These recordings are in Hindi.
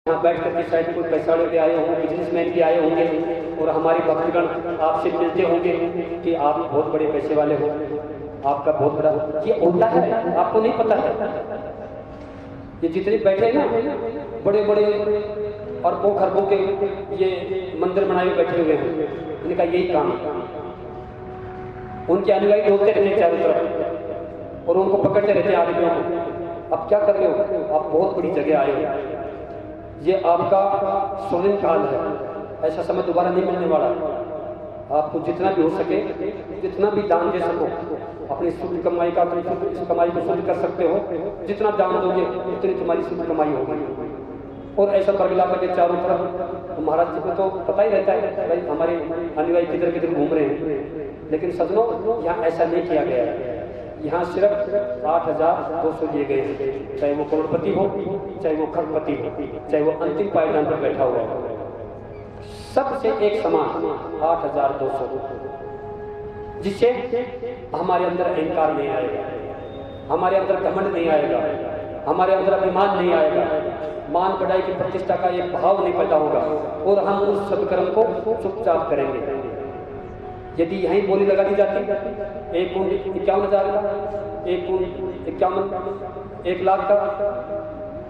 यहाँ बैठ करके शायद कोई पैसा लेके आए होंगे, बिजनेसमैन भी आए होंगे और हमारे भक्तगण आपसे मिलते होंगे कि आप बहुत बड़े पैसे वाले हो, आपका बहुत बड़ा ये होता है, आपको नहीं पता है। ये जितने बैठे हैं ना बड़े बड़े अरबों खरबों के ये मंदिर बनाए बैठे हुए हैं, इनका यही काम है। उनके अनुयायी ढोलते रहते चारों तरफ और उनको पकड़ते रहते आदमियों को। अब क्या कर रहे हो, आप बहुत बड़ी जगह आए हो, ये आपका स्वर्णिम काल है, ऐसा समय दोबारा नहीं मिलने वाला है। आपको जितना भी हो सके, जितना भी दान दे सको, अपनी शुद्ध कमाई का इस कमाई को शुद्ध कर सकते हो, जितना दान दोगे उतनी तुम्हारी शुद्ध कमाई होगी। और ऐसा बरगला करके चारों तरफ तो महाराज जी को तो पता ही रहता है भाई हमारे अनुयायी किधर किधर घूम रहे हैं, लेकिन सजनों यहाँ ऐसा नहीं किया गया है। यहाँ सिर्फ 8,200 दिए गए हैं, चाहे वो करोड़पति हो, चाहे वो खरपति हो, चाहे वो अंतिम पायदान पर बैठा हुआ हो, सबसे एक समान 8,200, जिससे हमारे अंदर अहंकार नहीं आएगा, हमारे अंदर घमंड नहीं आएगा, हमारे अंदर अभिमान नहीं आएगा, मान बढ़ाई की प्रतिष्ठा का एक भाव नहीं पैदा होगा और हम उस सत्कर्म को चुपचाप करेंगे। यदि यहीं बोली लगा दी जाती 51,000 का, 1 लाख का,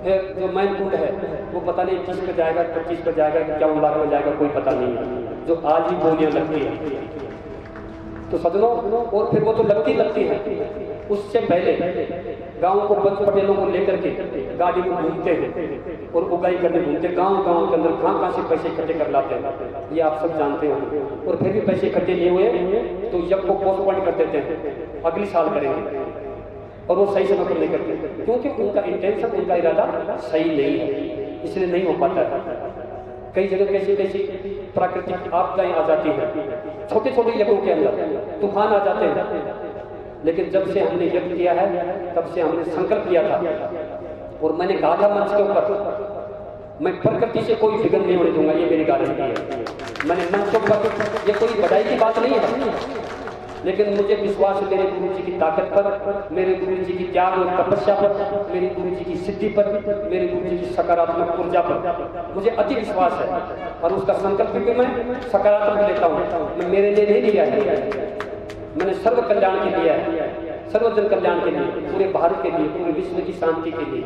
फिर जो मैन कुंड है वो पता नहीं 21 पे जाएगा, 25 पे जाएगा, 51 लाख में जाएगा, कोई पता नहीं है, जो आज ही बोलियां लगती है। तो सदनों, और फिर वो तो लगती है, उससे पहले गांव को पंच पटेलों को लेकर के गाड़ी में घूमते हैं और उगाई करने घूमते, गांव के अंदर कहाँ से पैसे इकट्ठे कर लाते हैं, ये आप सब जानते हो। और फिर भी पैसे इकट्ठे नहीं हुए तो यज्ञ को पोस्टपोन कर देते हैं, अगले साल करेंगे, और वो सही समय पर नहीं करते क्योंकि उनका इंटेंशन, उनका इरादा सही नहीं है, इसलिए नहीं हो पाता है। कई जगह कैसी प्राकृतिक आपदाएं आ जाती हैं, छोटे छोटे यज्ञों के अंदर तूफान आ जाते हैं, लेकिन जब से हमने यज्ञ किया है तब से हमने संकल्प किया था और मैंने कहा था मंच के ऊपर, मैं प्रकृति से कोई फिक्र नहीं होने दूंगा, ये मेरी गारंटी है। मैंने मंच के ऊपर, ये कोई बड़ाई की बात नहीं है, लेकिन मुझे विश्वास है मेरे गुरु जी की ताकत पर, मेरे गुरु जी की त्याग और तपस्या पर, मेरे गुरु जी की सिद्धि पर, मेरे गुरु जी की सकारात्मक ऊर्जा पर मुझे अति विश्वास है और उसका संकल्प भी मैं सकारात्मक लेता हूँ। मैं मेरे लिए नहीं लिया है, मैंने सर्व कल्याण के लिए है, सर्वजन कल्याण के लिए, पूरे भारत के लिए, पूरे विश्व की शांति के लिए।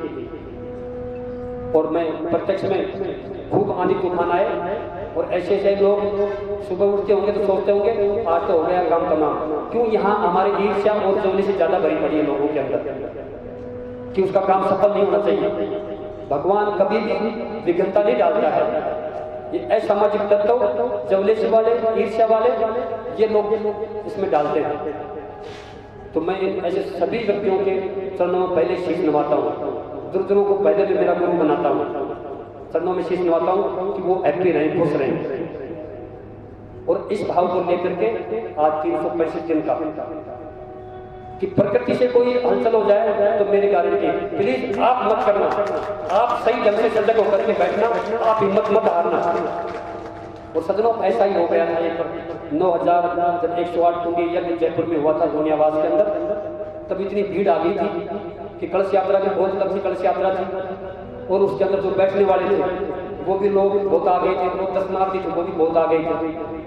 और मैं प्रत्यक्ष में खूब आंधी तूफान आए और ऐसे लोग सुबह उठते होंगे तो सोचते होंगे आज तो हो गया काम तमाम। क्यों यहाँ हमारे ईर्ष्या और जौली से ज्यादा भरी पड़ी है लोगों के अंदर कि उसका काम सफल नहीं होना चाहिए। भगवान कभी भी विघ्नता नहीं डालता है। ये असामाजिक तत्व, जौलेश वाले, ईर्ष्या वाले, ये लोग इसमें डालते हैं। तो मैं ऐसे सभी व्यक्तियों के चरणों में पहले शीश नवाता हूँ, दुर्जनों को पहले भी मेरा गुरु बनाता हूँ, चरणों में शीश नवाता हूँ कि वो हैप्पी रहें, खुश रहें। और इस भाव को लेकर के आज 365 दिन का कि प्रकृति से कोई हलचल हो जाए तो मेरी गारंटी, प्लीज आप मत करना, आप सही ढंग से सजग होकर के बैठना, आप हिम्मत मत हारना। और सजनों ऐसा ही हो गया था। एक 9,000 जब 108 कुंडी यज्ञ जयपुर में हुआ था दुनियावास के अंदर, तब इतनी भीड़ आ गई थी कि कलश यात्रा की बहुत लंबी कलश यात्रा थी और उसके अंदर जो बैठने वाले थे वो भी लोग बहुत आ गए थे, वो दर्शनार्थी थे वो भी बहुत आ गए थे।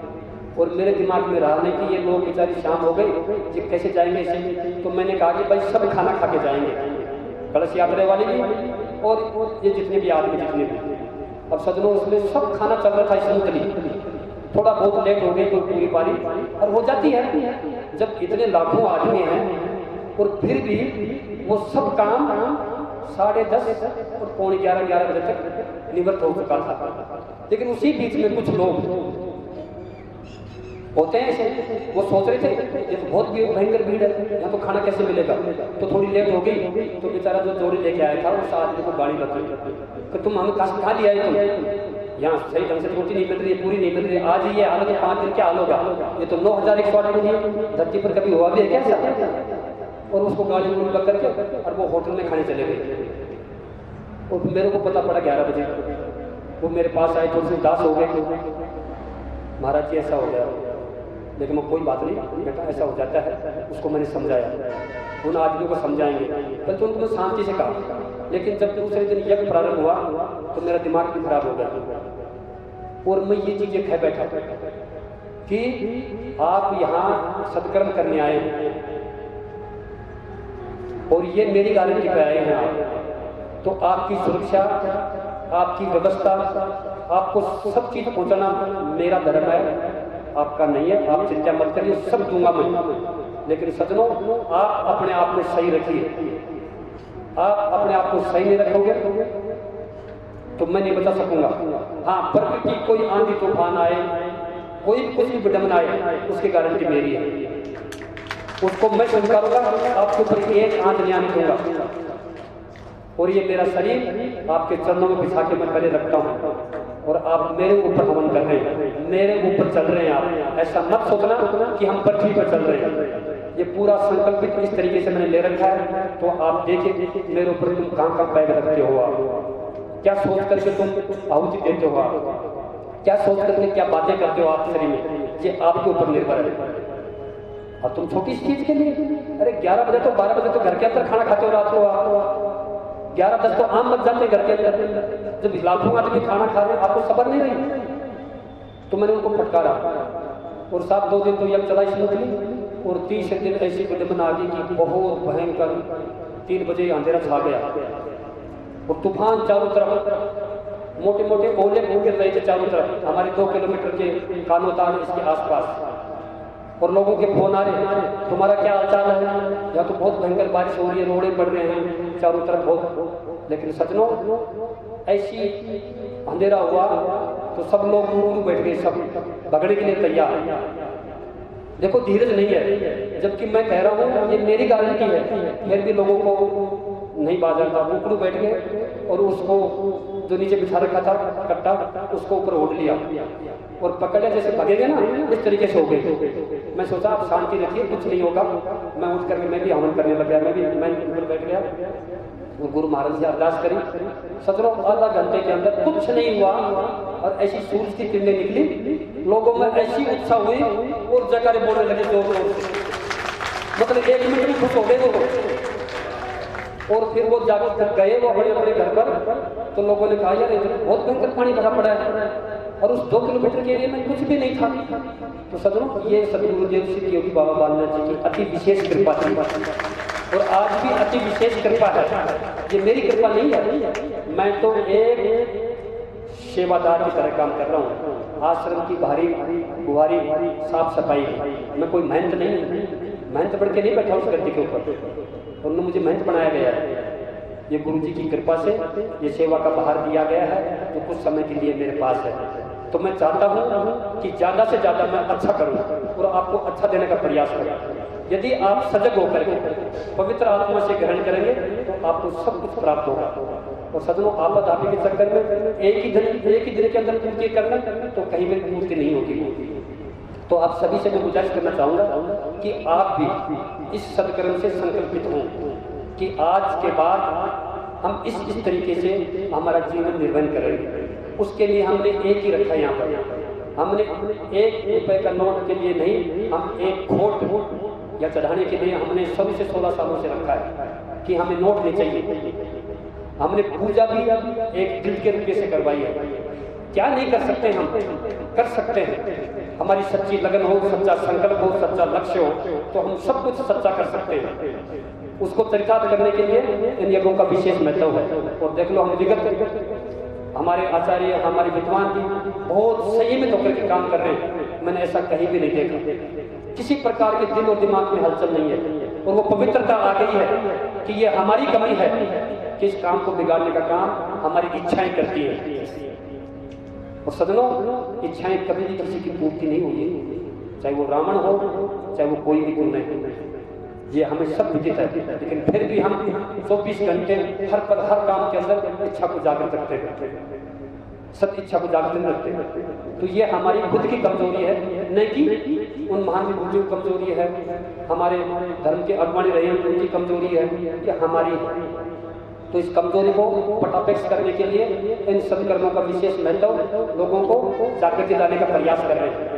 और मेरे दिमाग में रहा नहीं कि ये लोग बेचारी शाम हो गई कि कैसे जाएंगे इसे। तो मैंने कहा कि भाई सब खाना खा के जाएंगे, कलश यात्रा वाले भी और ये जितने भी आदमी जितने भी। अब सजनों उसमें सब खाना चल रहा था स्मूथली, थोड़ा बहुत लेट हो गई तो पूरी पारी और हो जाती है जब इतने लाखों आदमी हैं। और फिर भी वो सब काम 10:30 और पौने 11 बजे तक निवृत्त हो चुका था। लेकिन उसी बीच में कुछ लोग होते हैं ऐसे, वो सोच रहे थे ये तो बहुत भयंकर भीड़ है, यहाँ तो खाना कैसे मिलेगा। तो थोड़ी लेट हो गई तो बेचारा जो जोड़ी लेके आया था उस आदमी को गाड़ी लग गई कि तुम हमें कहा लिया है, तुम यहाँ सही ढंग से रोटी नहीं मिल रही है, पूरी नहीं मिल रही है, आज ही ये हाल है, 5 दिन क्या हाल होगा। ये तो 9,108 कुंडी धरती पर कभी हुआ भी है क्या ऐसा। और उसको गाड़ी में लग करके और वो होटल में खाने चले गए। और मेरे को पता पड़ा 11 बजे, वो मेरे पास आए, थोड़ी सी उदास हो गए, महाराज जी ऐसा हो गया। लेकिन वो कोई बात नहीं बेटा, ऐसा हो जाता है। उसको मैंने समझाया, उन आदमियों को समझाएंगे, बल्कि उनको शांति से कहा लेकिन जब दूसरे दिन यज्ञ प्रारंभ हुआ तो मेरा दिमाग भी खराब हो गया और मैं ये चीजें कह बैठा कि आप यहाँ सत्कर्म करने आए हैं और ये मेरी गारंटी पे आए हैं आप, तो आपकी सुरक्षा, आपकी व्यवस्था, आपको सब चीज पहुंचाना मेरा धर्म है, आपका नहीं है। आप चिंता मत करिए, सब दूंगा मैं। लेकिन सज्जनों, आप अपने आप को सही रखिए। आप अपने आप को सही नहीं रखोगे तो मैं नहीं बता सकूंगा। हाँ, प्रकृति कोई आंधी तूफान आए, कोई कुछ भी विडंबना आए, उसकी गारंटी मेरी है, उसको मैं स्वीकारूंगा। आपके ऊपर एक आंच नहीं आने दूंगा। और ये मेरा शरीर आपके चरणों में बिछा के मैं पहले रखता हूँ और आप मेरे ऊपर हवन कर रहे हैं, मेरे ऊपर चल रहे हैं। आप ऐसा मत सोचना कि हम पृथ्वी पर चल रहे हैं। ये पूरा संकल्पित इस तरीके से मैंने ले रखा है। तो आप देखिए मेरे ऊपर तुम कहाँ कहाँ पैर रखते हो, आप क्या सोच करके तुम आहुति देते हो, आप क्या सोच करके क्या बातें करते हो आप शरीर में, ये आपके ऊपर निर्भर है। और तुम छोटी सी चीज के लिए, अरे 11 बजे तो 12 बजे तो घर के अंदर खाना खाते हो रात को, आप 11-10 तो आम लग जाते हैं घर के अंदर। जब लाखों आदमी खाना खा रहे हैं, आपको खबर नहीं रही। तो मैंने उनको फटकारा और साहब 2 दिन तो यज्ञ चला स्मूथली और 30 दिन ऐसी विडंबना आ गई कि बहुत भयंकर 3 बजे अंधेरा छा गया और तूफान चारों तरफ, मोटे मोटे ओले गिर रहे थे चारों तरफ, हमारे 2 किलोमीटर के कानोतान इसके आसपास। और लोगों के फोन आ रहे, तुम्हारा क्या हालचाल है, यहाँ तो बहुत भयंकर बारिश हो रही है, रोड़े पड़ रहे हैं चारों तरफ बहुत। लेकिन सज्जनों, ऐसी अंधेरा हुआ तो सब लोग मुंह बैठ गए, सब भगने के लिए तैयार। देखो धीरज नहीं है, जबकि मैं कह रहा हूँ ये मेरी गारंटी है, फिर भी लोगों को नहीं बाजा था। उकड़ू बैठ गए और उसको जो नीचे बिछा रखा था कट्टा, उसको ऊपर ओढ़ लिया और पकड़े जैसे भगेंगे ना, इस तरीके से हो गए। मैं सोचा आप शांति रखिए, कुछ नहीं होगा। मैं उठ करके मैं भी हवन करने लग गया, मैं ऊपर बैठ गया और गुरु महाराज से अरदास करी। सत्रह आधा घंटे के अंदर कुछ नहीं हुआ और ऐसी सूरज की किरणें निकली, लोगों में ऐसी उत्साह हुई और जयकारे बोलने लगे जोर जोर से, मतलब 1 मिनट में खुश हो गए वो। और फिर वो जाकर गए वो अपने अपने घर पर, तो लोगों ने कहा यार बहुत भयंकर पानी भरा पड़ा है और उस 2 किलोमीटर के एरिया में कुछ भी नहीं था। तो सदनों, ये सदगुरुदेव श्री योगी बाबा बालनाथ जी की अति विशेष कृपा थी और आज भी अति विशेष कृपा है। ये मेरी कृपा नहीं है, मैं तो एक सेवादार की तरह काम कर रहा हूँ। आश्रम की भारी गुहारी साफ सफाई, मैं कोई मेहनत नहीं, मेहनत बढ़ के नहीं बैठा उस गद्दी के ऊपर, उन्होंने मुझे मेहनत बनाया गया है। ये गुरु जी की कृपा से ये सेवा का बाहर दिया गया है जो कुछ समय के लिए मेरे पास है। तो मैं चाहता हूँ कि ज़्यादा से ज़्यादा मैं अच्छा करूँ और आपको अच्छा देने का प्रयास करूँ। यदि आप सजग होकर के पवित्र आत्मा से ग्रहण करेंगे तो आपको सब कुछ प्राप्त होगा। और सदनों, आपद आपी के चक्कर में एक ही दिन के अंदर पूर्ति करना तो कहीं भी पूर्ति नहीं होगी। तो आप सभी से मैं गुजारिश करना चाहूँगा कि आप भी इस सत्कर्म से संकल्पित हों कि आज के बाद हम इस तरीके से हमारा जीवन निर्वहन करेंगे। उसके लिए हमने एक ही रखा है यहाँ पर, हमने 1 रुपए का नोट के लिए नहीं, हम एक खोट या चढ़ाने के लिए हमने सभी से 16 सालों से रखा है कि हमें नोट नहीं चाहिए। हमने पूजा भी एक दिल के रुपये से करवाई है। क्या नहीं कर सकते, हम कर सकते हैं। हमारी सच्ची लगन हो, सच्चा संकल्प हो, सच्चा लक्ष्य हो तो हम सब कुछ सच्चा कर सकते हैं। उसको चरितार्थ करने के लिए इन यज्ञों का विशेष महत्व है। और देख लो, हम विगत हमारे आचार्य, हमारे विद्वान भी बहुत संयमित होकर के काम कर रहे हैं। मैंने ऐसा कहीं भी नहीं देखा, किसी प्रकार के दिल और दिमाग में हलचल नहीं है और वो पवित्रता आ गई है कि ये हमारी कमी है कि इस काम को बिगाड़ने का काम हमारी इच्छाएं करती है। और सदनों, इच्छाएं कभी भी किसी की पूर्ति नहीं हुई, चाहे वो रावण हो, चाहे वो कोई भी गुण नहीं, ये हमें सब विदित है। लेकिन फिर भी हम 24 घंटे हर काम के अंदर इच्छा को जागृत रखते हैं, सत इच्छा को जागृत रखते हैं। तो ये हमारी खुद की कमजोरी है, नहीं कि उन महान विभूतियों की कमजोरी है, हमारे धर्म के अग्रणी रहे हैं उनकी कमजोरी है, ये हमारी। तो इस कमजोरी को पटापेक्ष करने के लिए इन सत्कर्मों का विशेष महत्व लोगों को जागृति लाने का प्रयास कर रहे हैं।